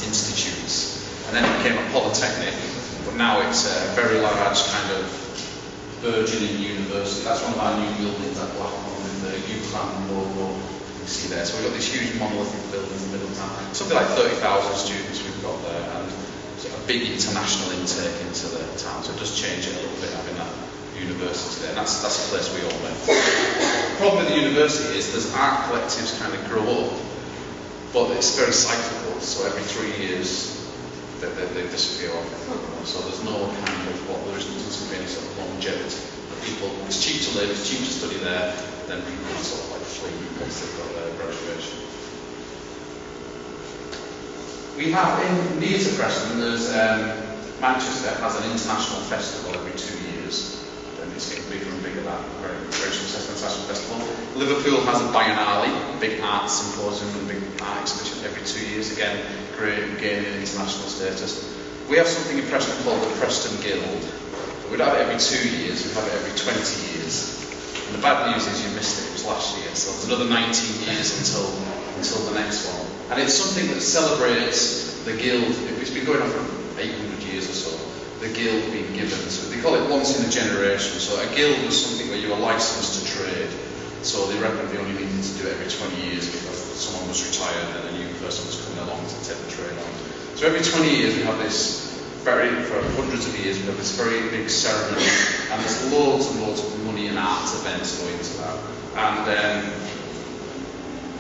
institutes. And then it became a polytechnic, but now it's a very large kind of burgeoning university. That's one of our new buildings at Blackpool with the UCLan logo you see there. So we've got this huge monolithic building in the middle of town. Something like 30,000 students we've got there, and a big international intake into the town. So it does change it a little bit having that university there, and that's a place we all live. The problem with the university is there's art collectives kind of grow up, but it's very cyclical, so every 3 years they disappear off. So there's no kind of there doesn't be any sort of longevity. People, it's cheap to live, it's cheap to study there, then people sort of like flee once they've got their graduation. We have near to Preston, there's Manchester has an international festival every 2 years. And it's getting bigger and bigger, that very successful international festival. Liverpool has a biennale, a big art symposium and a big art exhibition every 2 years, again gaining international status. We have something in Preston called the Preston Guild. We'd have it every 2 years, we'd have it every 20 years. And the bad news is you missed it, it was last year, so there's another 19 years until the next one. And it's something that celebrates the guild. It's been going on for 800 years or so, the guild being given. So they call it once in a generation. So a guild was something where you were licensed to trade. So they reckon they only needed to do it every 20 years because someone was retired and a new person was coming along to take the trade on. So every 20 years we have this for hundreds of years, we have this very big ceremony, and there's loads and loads of money and arts events going into that. And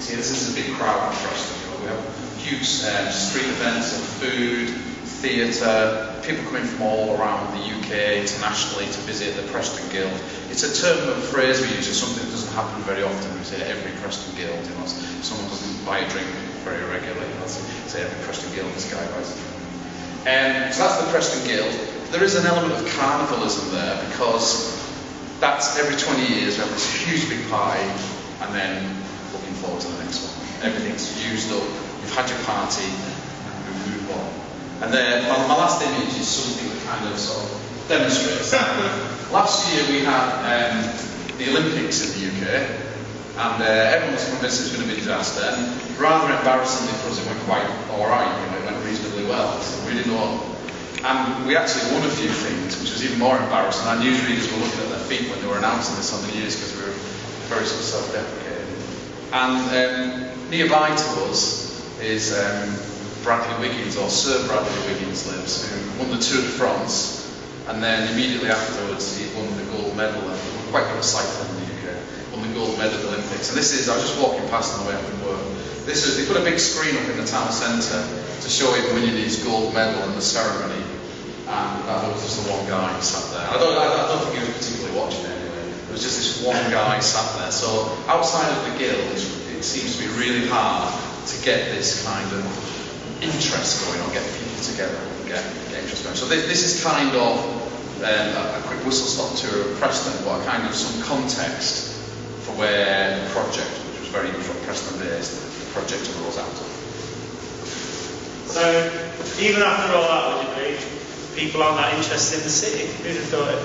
see, this is a big crowd for us. We have huge street events of food, theatre, people coming from all around the UK, internationally, to visit the Preston Guild. It's a term of phrase we use, it's something that doesn't happen very often. We say every Preston Guild, you know, if someone doesn't buy a drink very regularly, you know, say every Preston Guild, this guy buys a drink. So that's the Preston Guild. There is an element of carnivalism there because that's every 20 years we have this huge big party and then looking forward to the next one. Everything's used up, you've had your party, we move on. And then my last image is something that kind of sort of demonstrates that. Last year we had the Olympics in the UK, and everyone was convinced it was going to be a disaster, and rather embarrassingly for us it went quite alright, you know, it went reasonably well, so we didn't know. And we actually won a few things, which was even more embarrassing. Our newsreaders were looking at their feet when they were announcing this on the news because we were very sort of self-deprecating. And nearby to us is Bradley Wiggins, or Sir Bradley Wiggins lives, who won the Tour de France, and then immediately afterwards he won the gold medal, and we're quite good at cycling in the UK, won the gold medal at the Olympics. And this is, I was just walking past on the way from work, this is, they put a big screen up in the town centre to show him winning his gold medal in the ceremony, and there was just the one guy who sat there. I don't think he was particularly watching it anyway, there was just this one guy sat there. So outside of the guild, it seems to be really hard to get this kind of interest going on, get people together and get interest going. So this is kind of a quick whistle-stop tour of Preston, but kind of some context for where the project, which was very Preston-based, the project arose out of. So even after all that, would you believe, people aren't that interested in the city? Who'd have thought it?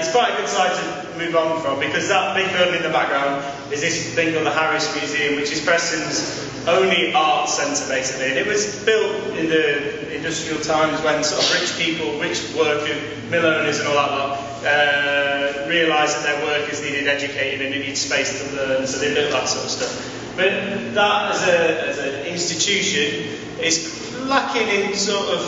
It's quite a good site to move on from, because that big building in the background is this thing called the Harris Museum, which is Preston's only art centre basically. And it was built in the industrial times when sort of rich people, rich workers, mill owners and all that lot realised that their workers needed educating and they needed space to learn, so they built that sort of stuff. But that as an institution is lacking in sort of,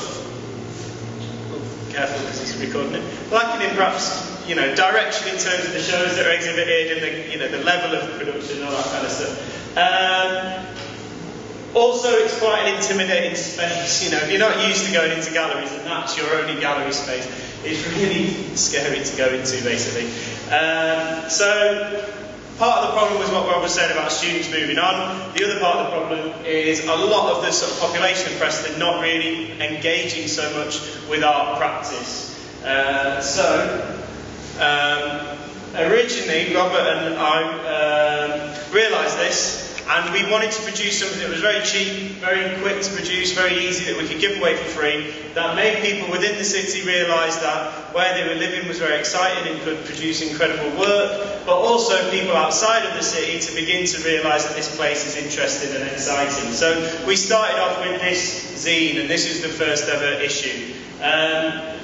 careful because he's recording it, lacking in perhaps, you know, direction in terms of the shows that are exhibited and the, you know, the level of production and all that kind of stuff. Also, it's quite an intimidating space, you know, if you're not used to going into galleries and that's your only gallery space, it's really scary to go into, basically. So, part of the problem was what Rob was saying about students moving on. The other part of the problem is a lot of the sort of population of Preston not really engaging so much with art practice. Originally, Robert and I realised this And we wanted to produce something that was very cheap, very quick to produce, very easy, that we could give away for free, that made people within the city realise that where they were living was very exciting and could produce incredible work, but also people outside of the city to begin to realise that this place is interesting and exciting. So we started off with this zine, and this is the first ever issue.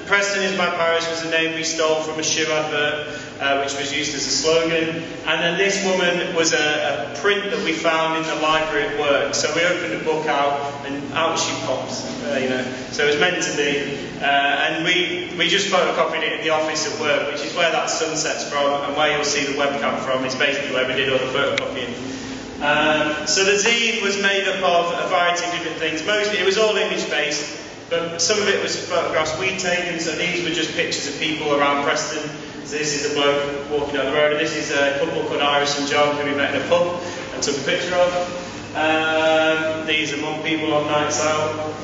Preston is my parish was a name we stole from a shoe advert, which was used as a slogan. And then this woman was a print that we found in the library at work. So we opened a book out, and out she popped, So it was meant to be. And we just photocopied it in the office at work, which is where that sunset's from, and where you'll see the webcam from is basically where we did all the photocopying. So the zine was made up of a variety of different things. Mostly, it was all image-based. But some of it was photographs we'd taken, so these were just pictures of people around Preston. So this is a bloke walking down the road, and this is a couple called Iris and John who we met in a pub and took a picture of. These are mum people on nights out.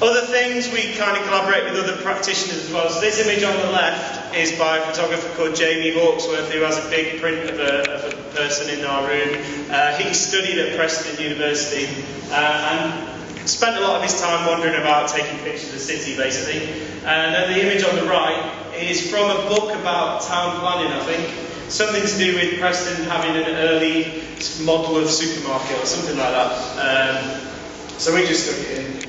Other things, we kind of collaborate with other practitioners as well. So this image on the left is by a photographer called Jamie Hawksworth, who has a big print of a person in our room. He studied at Preston University and spent a lot of his time wandering about taking pictures of the city, basically. And then the image on the right is from a book about town planning, I think. Something to do with Preston having an early model of supermarket or something like that. So we just stuck it in.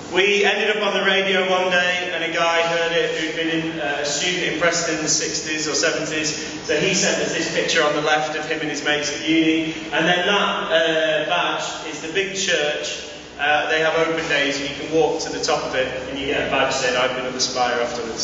We ended up on the radio one day, and a guy heard it who'd been a student in Preston in the 60s or 70s. So he sent us this picture on the left of him and his mates at uni. And then that badge is the big church. They have open days, and you can walk to the top of it, and you get a badge saying, "I've been up the spire" afterwards.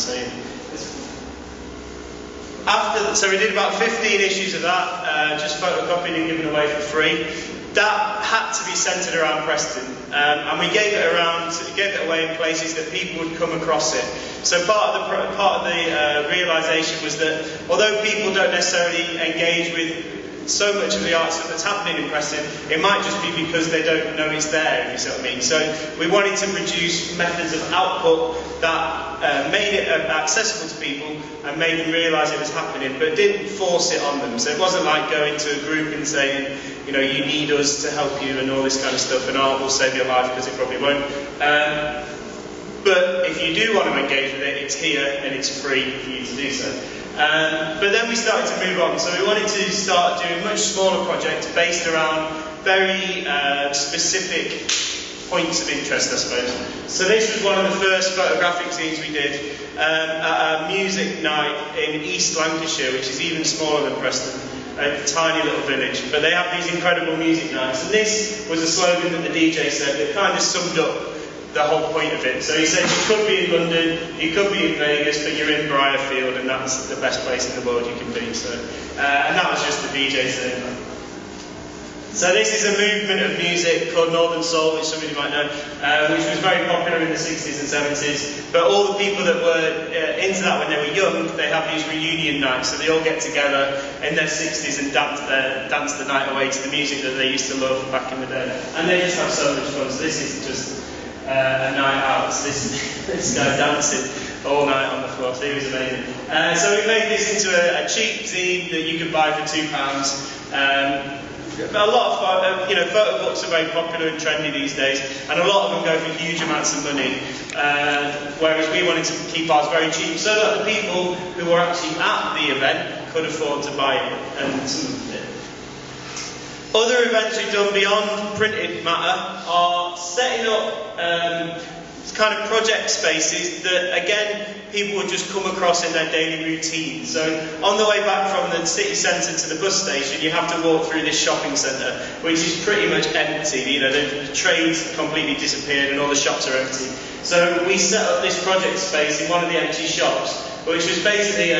So we did about 15 issues of that, just photocopied and given away for free. That had to be centred around Preston, and we gave it away in places that people would come across it. So part of the realisation was that although people don't necessarily engage with so much of the art stuff that's happening in Preston, it might just be because they don't know it's there, if you see what I mean. So we wanted to produce methods of output that made it accessible to people and made them realise it was happening, but didn't force it on them. So it wasn't like going to a group and saying, you know, you need us to help you and all this kind of stuff, and art will save your life, because it probably won't. But if you do want to engage with it, it's here and it's free for you to do so. But then we started to move on, so we wanted to start doing much smaller projects based around very specific points of interest, I suppose. So this was one of the first photographic scenes we did at a music night in East Lancashire, which is even smaller than Preston, a tiny little village. But they have these incredible music nights, and this was a slogan that the DJ said that kind of summed up the whole point of it. So he said you could be in London, you could be in Vegas, but you're in Briarfield, and that's the best place in the world you can be. So, and that was just the DJ saying that. So this is a movement of music called Northern Soul, which some of you might know, which was very popular in the 60s and 70s. But all the people that were into that when they were young, they have these reunion nights, so they all get together in their 60s and dance the night away to the music that they used to love back in the day. And they just have so much fun. So this is just a night out. So this guy dancing all night on the floor, so he was amazing. So we made this into a cheap zine that you could buy for £2. A lot of photo books are very popular and trendy these days, and a lot of them go for huge amounts of money, whereas we wanted to keep ours very cheap so that the people who were actually at the event could afford to buy it, and some of them did. Other events we've done beyond printed matter are setting up kind of project spaces that, again, people would just come across in their daily routine. So on the way back from the city centre to the bus station, you have to walk through this shopping centre, which is pretty much empty. You know, the trade's completely disappeared and all the shops are empty. So we set up this project space in one of the empty shops, which was basically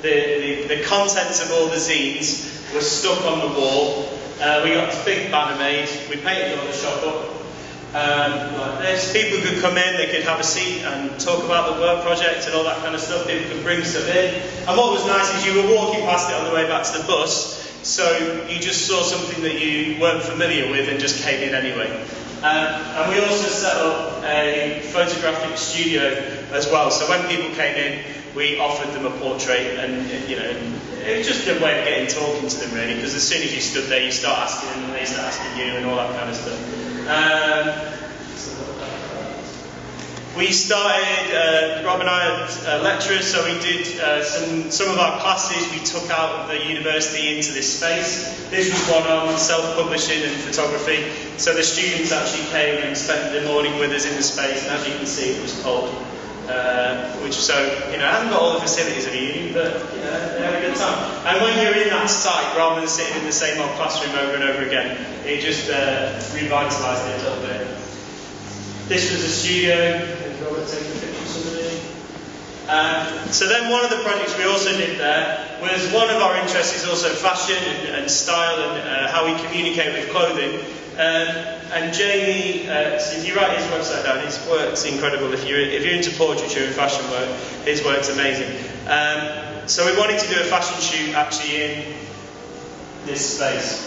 the contents of all the zines were stuck on the wall. We got this big banner made, we painted all the shop up. Like this. People could come in, they could have a seat and talk about the work project and all that kind of stuff. People could bring stuff in. And what was nice is you were walking past it on the way back to the bus, so you just saw something that you weren't familiar with and just came in anyway. And we also set up a photographic studio as well. So when people came in, we offered them a portrait, and you know, it was just a way of getting talking to them really, because as soon as you stood there, you start asking them, and they start asking you, and all that kind of stuff. We started, Rob and I are lecturers, so we did some of our classes we took out of the university into this space. This was one on self-publishing and photography, so the students actually came and spent the morning with us in the space, and as you can see it was cold. So, you know, I haven't got all the facilities of a uni, but you know, they had a good time. And when you're in that site, rather than sitting in the same old classroom over and over again, it just revitalised it a little bit. This was a studio. Robert taking pictures of me. So then one of the projects we also did there was, one of our interests is also fashion and style and how we communicate with clothing. And Jamie, so if you write his website down, his work's incredible. If you're into portraiture and fashion work, his work's amazing. So we wanted to do a fashion shoot actually in this space.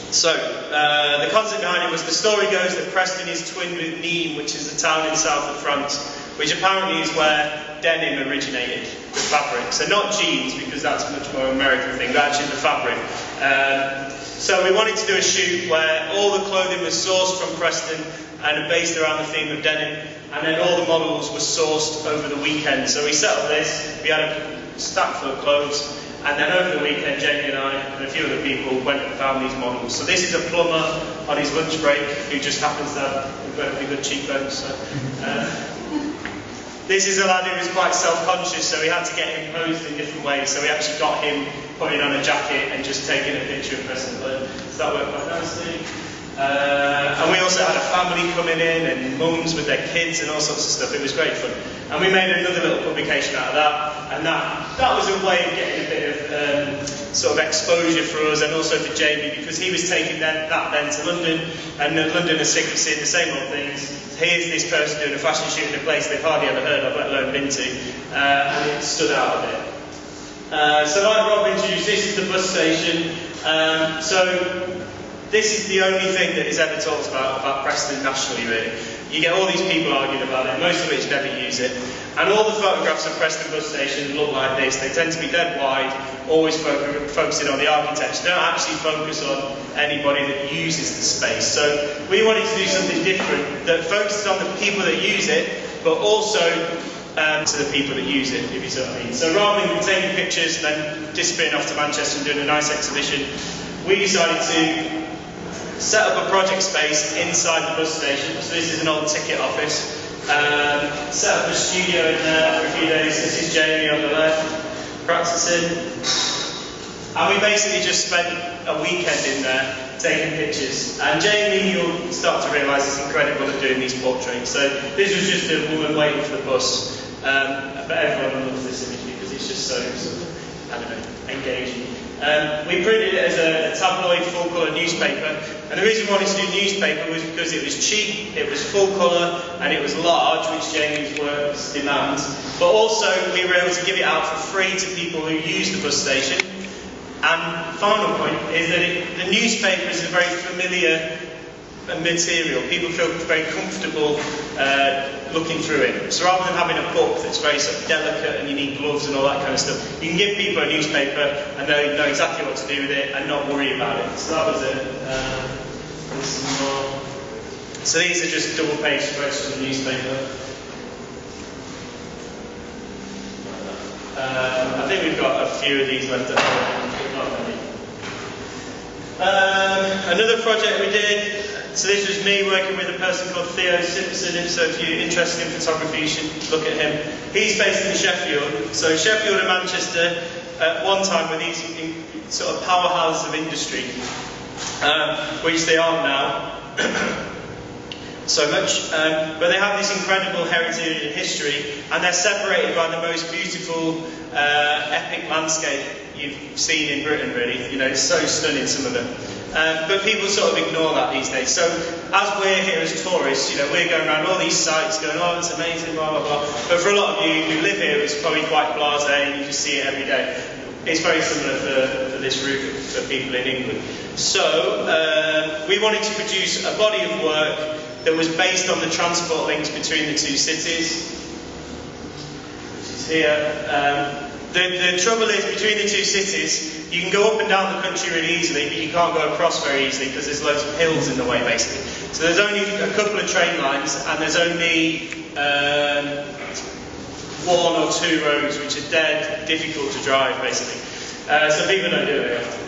So, the concept behind it was, the story goes that Preston is twinned with Nîmes, which is a town in the south of France, which apparently is where denim originated, the fabric. So not jeans, because that's a much more American thing, but actually the fabric. So we wanted to do a shoot where all the clothing was sourced from Preston and based around the theme of denim, and then all the models were sourced over the weekend. So we set up this, we had a stack full of clothes, and then over the weekend, Jamie and I and a few other people went and found these models. So this is a plumber on his lunch break who just happens to have incredibly good cheekbones. So, this is a lad who was quite self-conscious, so we had to get him posed in different ways. So we actually got him putting on a jacket and just taking a picture of Preston. So that worked quite nicely. And we also had a family coming in and mums with their kids and all sorts of stuff. It was great fun. And we made another little publication out of that. And that was a way of getting a bit of sort of exposure for us, and also for Jamie, because he was taking that then to London, and London are sick of seeing the same old things. Here's this person doing a fashion shoot in a place they've hardly ever heard of, let alone been to, and it stood out a bit. So like Rob introduced, this is the bus station. So this is the only thing that is ever talked about Preston nationally, really. You get all these people arguing about it, most of which never use it. And all the photographs of Preston bus station look like this. They tend to be dead wide, always focusing on the architecture. They don't actually focus on anybody that uses the space. So we wanted to do something different that focuses on the people that use it, but also to the people that use it, if you see what I mean. So rather than taking pictures and then disappearing off to Manchester and doing a nice exhibition, we decided to set up a project space inside the bus station. So this is an old ticket office. Set up a studio in there for a few days. This is Jamie on the left, practicing. And we basically just spent a weekend in there taking pictures. And Jamie, you'll start to realise, is incredible at doing these portraits. So this was just a woman waiting for the bus. But everyone loves this image because it's just so sort of, I don't know, engaging. We printed it as a tabloid full-colour newspaper, and the reason we wanted to do newspaper was because it was cheap, it was full-colour, and it was large, which Jamie's works demands, but also we were able to give it out for free to people who use the bus station. And final point is that the newspaper is a very familiar material. People feel very comfortable looking through it. So rather than having a book that's very sort of delicate and you need gloves and all that kind of stuff, you can give people a newspaper and they know exactly what to do with it and not worry about it. So that was it. There's some more. So these are just double page spreads from the newspaper. I think we've got a few of these left at home, but not many. Another project we did. So this was me working with a person called Theo Simpson, so if you're interested in photography you should look at him. He's based in Sheffield, so Sheffield and Manchester at one time were these sort of powerhouses of industry, which they are now so much, but they have this incredible heritage and history, and they're separated by the most beautiful epic landscape you've seen in Britain, really. You know, it's so stunning, some of them. But people sort of ignore that these days. So as we're here as tourists, you know, we're going around all these sites going, oh, it's amazing, blah, blah, blah. But for a lot of you who live here, it's probably quite blasé and you just see it every day. It's very similar for this route for people in England. So we wanted to produce a body of work that was based on the transport links between the two cities, which is is here. The trouble is, between the two cities, you can go up and down the country really easily, but you can't go across very easily because there's loads of hills in the way, basically. So there's only a couple of train lines, and there's only 1 or 2 roads which are dead difficult to drive, basically. So people don't do it often.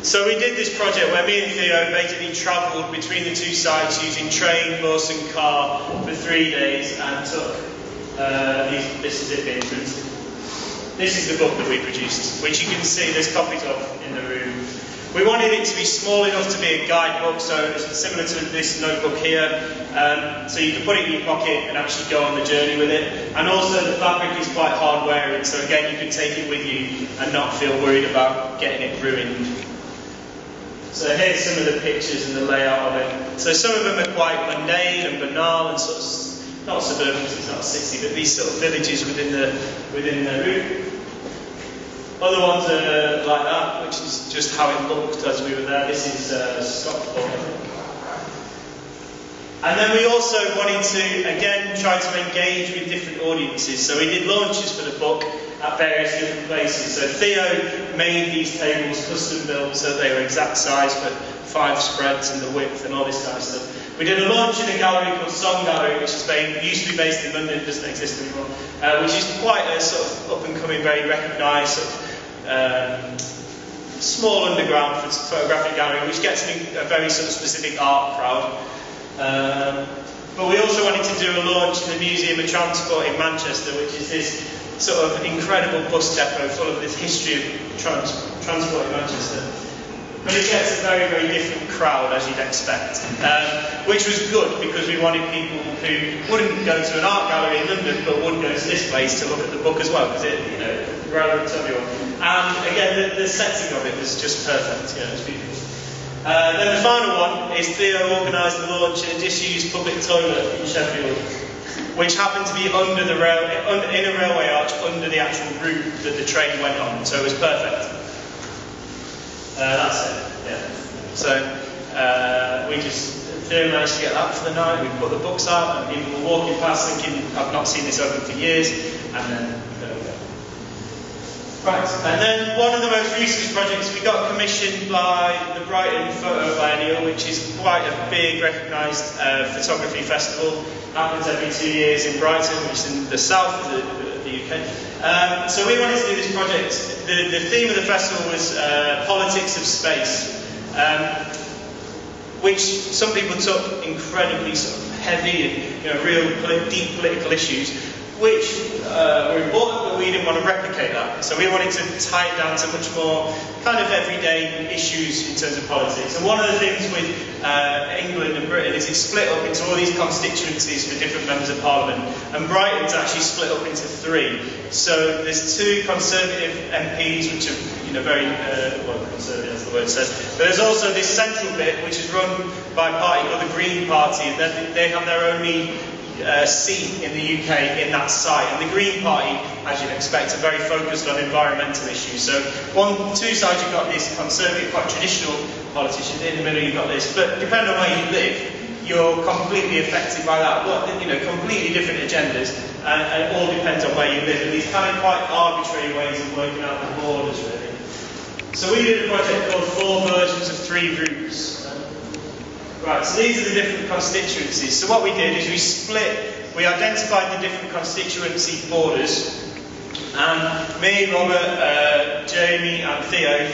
So we did this project where me and Theo basically travelled between the two sites using train, bus and car for 3 days, and took this is it being printed. This is the book that we produced, which you can see there's copies of in the room. We wanted it to be small enough to be a guidebook, so it's similar to this notebook here, so you can put it in your pocket and actually go on the journey with it. And also the fabric is quite hard wearing, so again you can take it with you and not feel worried about getting it ruined. So here's some of the pictures and the layout of it. So some of them are quite mundane and banal and sort of, not suburban because it's not a city, but these sort of villages within the route. Other ones are like that, which is just how it looked as we were there. This is Stockport, I think. And then we also wanted to, again, try to engage with different audiences. So we did launches for the book at various different places. So Theo made these tables custom built so they were exact size for 5 spreads and the width and all this kind of stuff. We did a launch in a gallery called Song Gallery, which used to be based in London, it doesn't exist anymore, which is quite a sort of up-and-coming, very recognised sort of, small underground photographic gallery, which gets a very sort of specific art crowd. But we also wanted to do a launch in the Museum of Transport in Manchester, which is this sort of incredible bus depot full of this history of transport in Manchester. But it gets a very, very different crowd, as you'd expect, which was good because we wanted people who wouldn't go to an art gallery in London but would go to this place to look at the book as well, because it, you know, relevant to everyone. And again, the setting of it was just perfect. You know, it was beautiful. Then the final one is Theo organised the launch in a disused public toilet in Sheffield, which happened to be under the in a railway arch under the actual route that the train went on, so it was perfect. That's it, yeah. So Theo managed to get that for the night. We put the books out, and people were walking past thinking, I've not seen this open for years, and then there we go. Right, and then one of the most recent projects, we got commissioned by the Brighton Photo Biennial, which is quite a big recognised photography festival. Happens every 2 years in Brighton, which is in the south of the UK. So we wanted to do this project. The theme of the festival was politics of space, which some people took incredibly sort of heavy and, you know, real deep political issues, which were important, but we didn't want to replicate that. So we wanted to tie it down to much more kind of everyday issues in terms of politics. And one of the things with England and Britain is it's split up into all these constituencies for different members of Parliament. And Brighton's actually split up into 3. So there's 2 Conservative MPs, which are, you know, very, well, Conservative as the word says. But there's also this central bit, which is run by a party called the Green Party, and they have their only seat in the UK in that site, and the Green Party, as you'd expect, are very focused on environmental issues. So on 2 sides you've got this conservative, quite traditional politicians, in the middle you've got this, but depending on where you live, you're completely affected by that. Well, you know, completely different agendas, and it all depends on where you live, and these kind of quite arbitrary ways of working out the borders, really. So we did a project called 4 versions of 3 groups. Right, so these are the different constituencies. So what we did is we identified the different constituency borders, and me, Robert, Jamie and Theo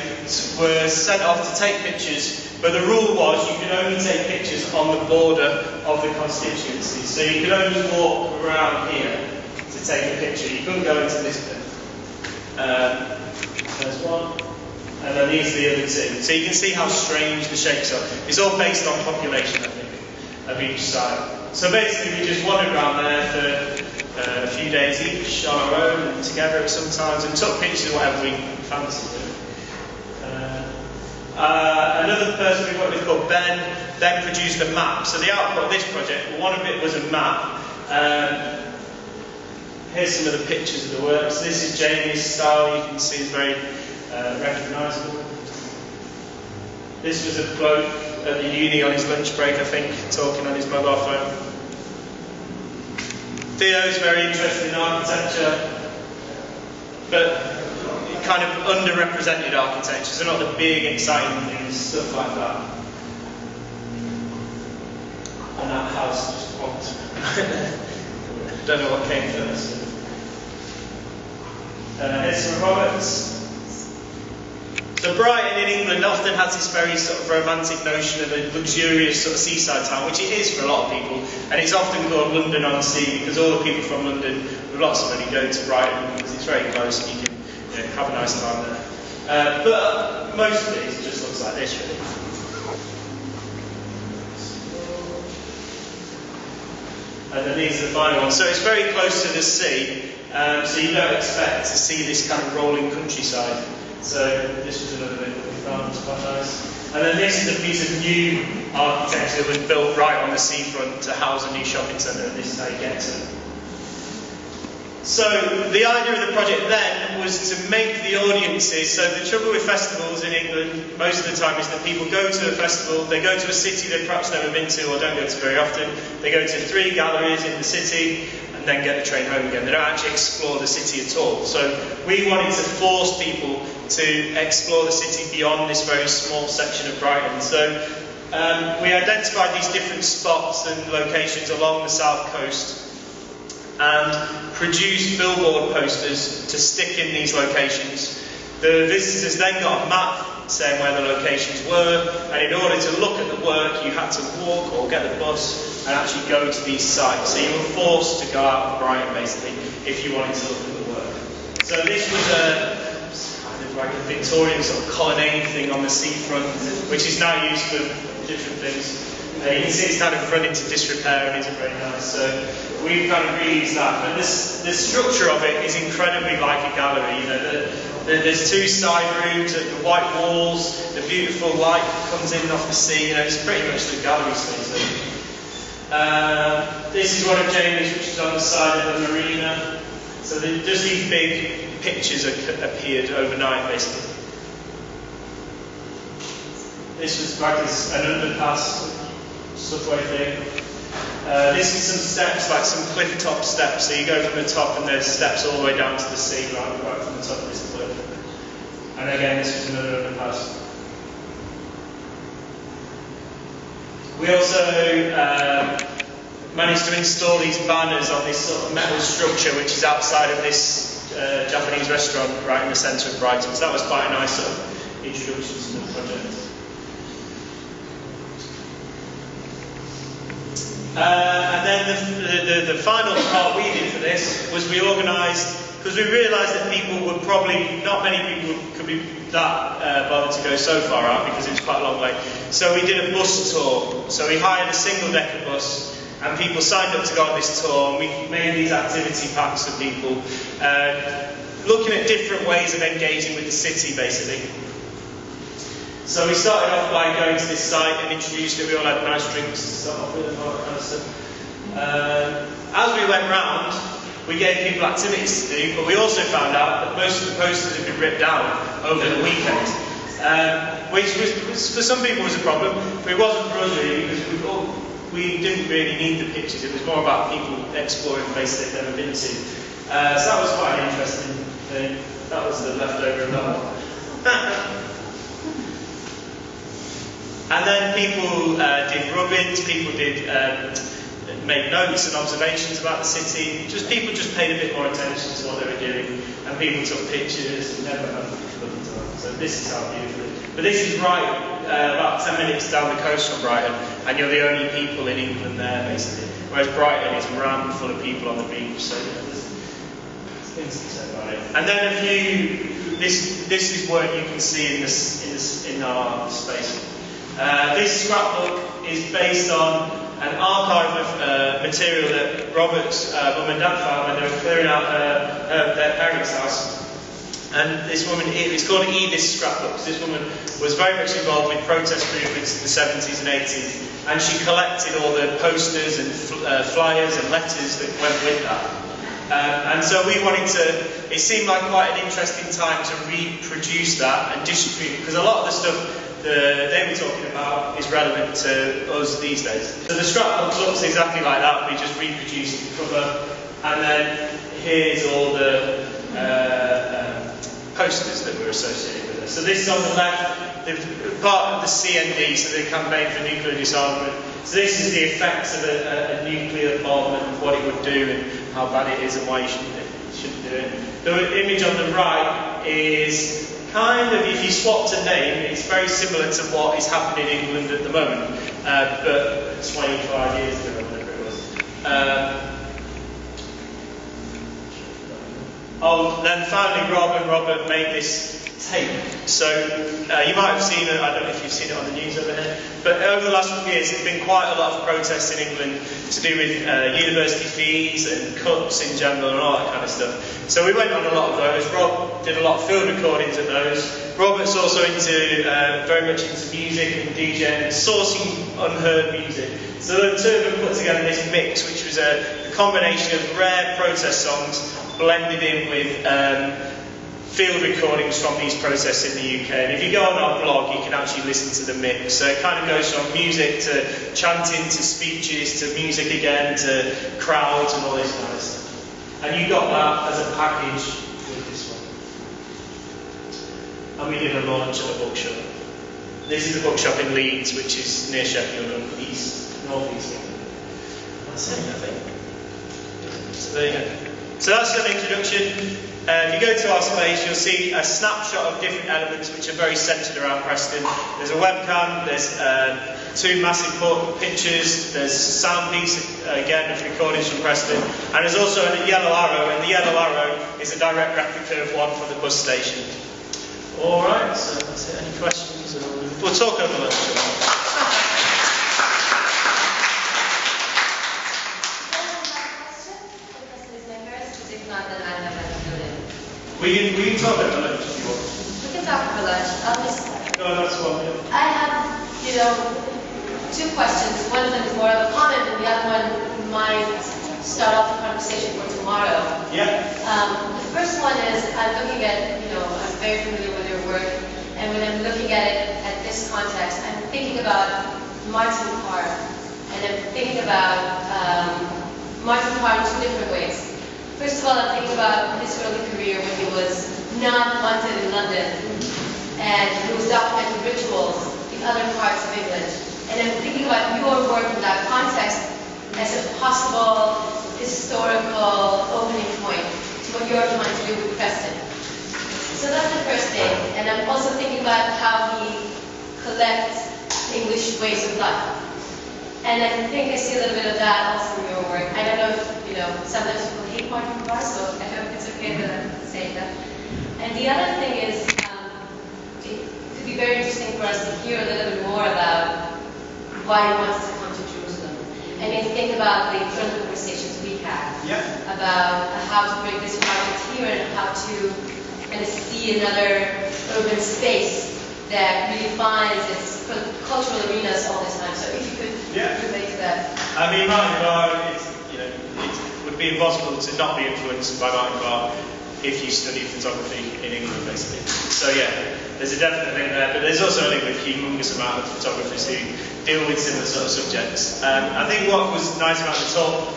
were sent off to take pictures, but the rule was you could only take pictures on the border of the constituency. So you could only walk around here to take a picture. You couldn't go into this bit. There's one. And then these are the other 2. So you can see how strange the shapes are. It's all based on population, I think, of each site. So basically we just wandered around there for a few days each on our own and together sometimes, and took pictures of whatever we fancied. Another person we worked with called Ben then produced a map. So the output of this project, one of it was a map. Here's some of the pictures of the work. So this is Jamie's style, you can see it's very recognisable. This was a bloke at the uni on his lunch break, I think, talking on his mobile phone. Theo's very interested in architecture, but kind of underrepresented architecture, so not the big, exciting things, stuff like that. And that house just walked. Don't know what came first. Here's some Roberts. So Brighton in England often has this very sort of romantic notion of a luxurious sort of seaside town, which it is for a lot of people, and it's often called London on Sea because all the people from London with lots of money go to Brighton because it's very close and you can have a nice time there. But most of it just looks like this really. And then these are the final ones. So it's very close to the sea, so you don't expect to see this kind of rolling countryside. So this was another bit that we found, was quite nice. And then this is a piece of new architecture that was built right on the seafront to house a new shopping centre, and this is how you get to it. So the idea of the project then was to make the audiences, so the trouble with festivals in England most of the time is that people go to a festival, they go to a city they've perhaps never been to or don't go to very often, they go to 3 galleries in the city and then get the train home again. They don't actually explore the city at all. So we wanted to force people to explore the city beyond this very small section of Brighton. So we identified these different spots and locations along the south coast and produced billboard posters to stick in these locations. The visitors then got a map saying where the locations were, and in order to look at the work you had to walk or get the bus and actually go to these sites. So you were forced to go out of Brighton basically if you wanted to look at the work. So this was kind of like a Victorian sort of colonnade thing on the seafront, which is now used for different things. You can see it's kind of run into disrepair and isn't very nice, so we've kind of reused that. But the structure of it is incredibly like a gallery. You know, there's 2 side rooms, the white walls, the beautiful light that comes in off the sea. You know, it's pretty much the gallery space. This is one of Jamie's, which is on the side of the marina. So just these big pictures appeared overnight, basically. This was like an underpass subway thing. This is some steps, like some cliff top steps. So you go from the top and there's steps all the way down to the sea, right from the top of this cliff. And again, this was another underpass. We also managed to install these banners on this sort of metal structure which is outside of this Japanese restaurant right in the centre of Brighton. So that was quite a nice sort of introduction to the project. And then the final part we did for this was we organised, because we realised that people would probably, not many people could be that bothered to go so far out because it was quite a long way. So we did a bus tour. So we hired a single decker bus and people signed up to go on this tour, and we made these activity packs for people, looking at different ways of engaging with the city basically. So we started off by going to this site and introduced it. We all had nice drinks to start off with and all that kind of stuff. As we went round, we gave people activities to do, but we also found out that most of the posters had been ripped down over the weekend, which was, for some people was a problem, but it wasn't for us really, because we didn't really need the pictures. It was more about people exploring places they'd never been to. So that was quite an interesting thing. That was the leftover of that one. And then people did rub-ins, people did make notes and observations about the city. People just paid a bit more attention to what they were doing, and people took pictures and never had fun to them. So this is how beautiful it is. But this is right about 10 minutes down the coast from Brighton, and you're the only people in England there basically. Whereas Brighton is rammed full of people on the beach, so there's things to say about it. And then this is work you can see in our space. This scrapbook is based on an archive of material that Robert's mum and dad found when they were clearing out their parents' house. And this woman, it's called Edith's scrapbook, because this woman was very much involved with protest movements in the 70s and 80s, and she collected all the posters and flyers and letters that went with that. And so we wanted to, it seemed like quite an interesting time to reproduce that and distribute, because a lot of the stuff they were talking about is relevant to us these days. So the scrapbook looks exactly like that. We just reproduced the cover, And then here's all the posters that were associated with it. So this is on the left, part of the CND, so the Campaign for Nuclear Disarmament. So this is the effects of a nuclear bomb and what it would do and how bad it is and why you shouldn't do it. The image on the right is kind of, if you swapped a name, it's very similar to what is happening in England at the moment, but 25 years ago, or whatever it was. Oh, then finally Rob and Robert made this tape. So you might have seen it, I don't know if you've seen it on the news over here, but over the last few years there's been quite a lot of protests in England to do with university fees and cuts in general and all that kind of stuff. So we went on a lot of those. Rob did a lot of field recordings of those. Robert's also into very much into music and DJing and sourcing unheard music. So the two of them put together this mix, which was a combination of rare protest songs blended in with field recordings from these protests in the UK. And if you go on our blog, you can actually listen to the mix. So it kind of goes from music to chanting to speeches to music again to crowds and all this kind of stuff. And you got that as a package with this one. And we did a launch at a bookshop. This is a bookshop in Leeds, which is near Sheffield, north east England. That's it, I think. So there you go. So that's an introduction. If you go to our space, you'll see a snapshot of different elements which are very centred around Preston. There's a webcam, there's two massive pictures, there's a sound piece, again, of recordings from Preston, and there's also a yellow arrow, and the yellow arrow is a direct replica of one from the bus station. Alright, so that's it. Any questions? We'll talk over lunch. We can talk over lunch if you want. We can talk over lunch. I'll just... No, that's one. Yeah. I have, two questions. One of them is more of a comment, and the other one might start off the conversation for tomorrow. Yeah. The first one is, I'm looking at, I'm very familiar with your work, and when I'm looking at it at this context, I'm thinking about Martin Parr, and I'm thinking about Martin Parr in two different ways. First of all, I'm thinking about his early career when he was not wanted in London and he was documenting rituals in other parts of England. And I'm thinking about your work in that context as a possible historical opening point to what you're trying to do with Preston. So that's the first thing. And I'm also thinking about how he collects English ways of life. And I think I see a little bit of that also in your work. I don't know if, sometimes people hate Martin Parr, so I hope it's okay that I'm saying that. And the other thing is, it could be very interesting for us to hear a little bit more about why he wants to come to Jerusalem. I mean, think about the internal conversations we had about how to bring this project here and how to kind of see another urban space that really finds its cultural arenas all this time. So if you could relate to that. I mean, Martin Parr, it would be impossible to not be influenced by Martin Parr if you study photography in England, basically. So yeah, there's a definite link there, but there's also a link with a humongous amount of photographers who deal with similar sort of subjects. I think what was nice about the talk,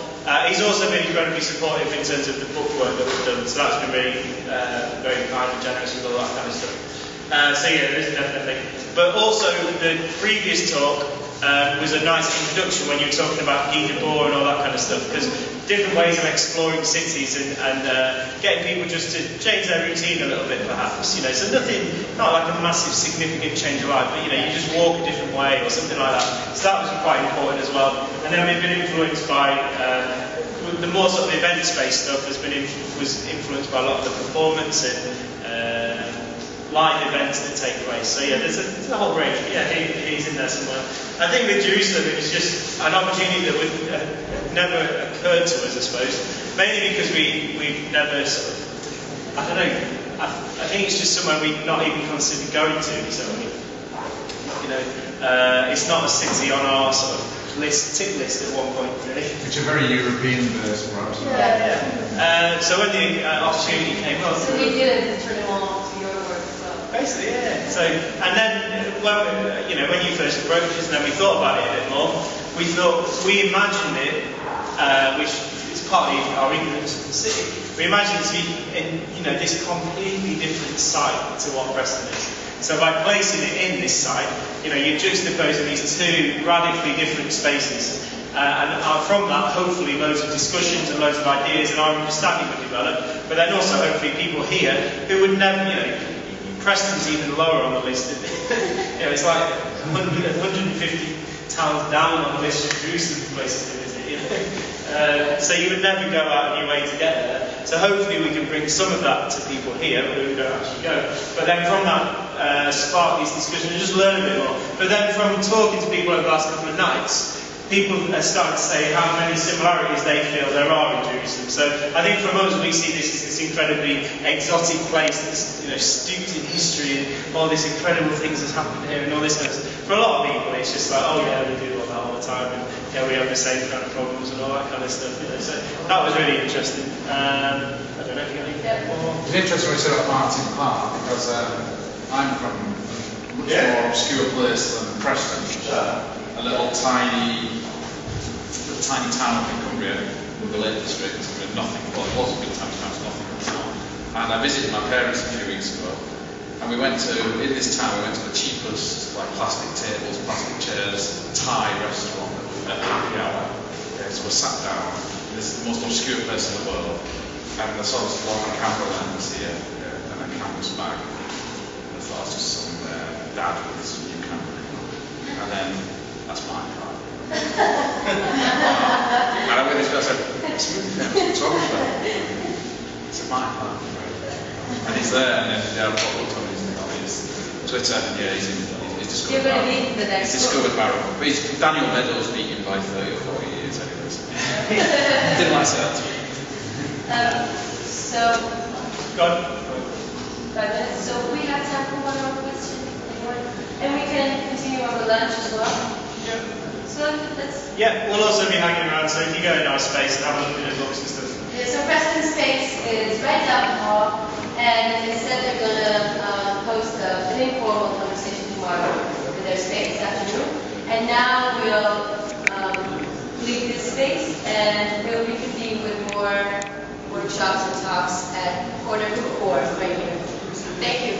he's also been incredibly supportive in terms of the book work that we've done, so that's been really very kind and generous with all that kind of stuff. So yeah, there is definitely. But also the previous talk was a nice introduction when you were talking about Guy Debord and all that kind of stuff, because different ways of exploring cities and getting people just to change their routine a little bit, perhaps. So nothing, not like a massive significant change of life, but you just walk a different way or something like that. So that was quite important as well. And then we've been influenced by the more sort of events-based stuff was influenced by a lot of the performance and live events that take place. So yeah, there's a whole range. Yeah, he's in there somewhere. I think with Jerusalem, it was just an opportunity that would never occurred to us, I suppose. Mainly because we've never sort of, I don't know, I think it's just somewhere we've not even considered going to. So it's not a city on our sort of tick list at one point, really. Which are very European-based, perhaps. Yeah. So when the opportunity came up. So we did turn them all to your work as well. Basically, yeah. So, and then, when you first approached us, and then we thought about it a bit more. We imagined it, which it's partly our ignorance of the city. We imagine it to be in, this completely different site to what Preston is. So by placing it in this site, you're juxtaposing these two radically different spaces. And from that, hopefully, loads of discussions and loads of ideas and our understanding would develop. But then also, hopefully, people here who would never, Preston's even lower on the list. It's like 150 towns down on the list of Jerusalem places to visit. So you would never go out of your way to get there. So hopefully we can bring some of that to people here who don't actually go. But then from that, spark these discussions and just learn a bit more. But then from talking to people over the last couple of nights, people are starting to say how many similarities they feel there are in Jerusalem. So I think from us, we see this as this incredibly exotic place that's steeped in history and all these incredible things that's happened here and all this kind of stuff. For a lot of people, it's just like, oh yeah, we do all that all the time, and we have the same kind of problems and all that kind of stuff. So that was really interesting. I don't know if you got anything more. It's interesting when you said about Martin Park, because I'm from a much more obscure place than Preston. A little tiny town in Cumbria, with the Lake District, with nothing. Well, it was a big tiny town, it's nothing. And I visited my parents a few weeks ago, and in this town, we went to the cheapest, like plastic tables, plastic chairs, Thai restaurant at happy hour. Okay, so we sat down. This is the most obscure place in the world, and I saw this long camera lens here, and a canvas bag. And I thought it's just some dad with some new camera. And then that's my car. And I went this guy said, what's wrong with that? It's my car. And he's there, and then I looked on his Twitter, and he's discovered Barrow. He's discovered Barrow. But Daniel Meadows beat him by 30 or 40 years anyways. Didn't like that. So, Go on. 5 minutes. So we have time for one more question. And we can continue over lunch as well. Yeah. So let's... Yeah, we'll also be hanging around, so if you go in our space and have a look at the books and stuff. Yeah, so Preston's space is right down the hall, and they said they're going to host an informal conversation tomorrow in their space this afternoon. And now we'll leave this space, and we'll reconvene with more workshops and talks at quarter to 4 right here. Thank you.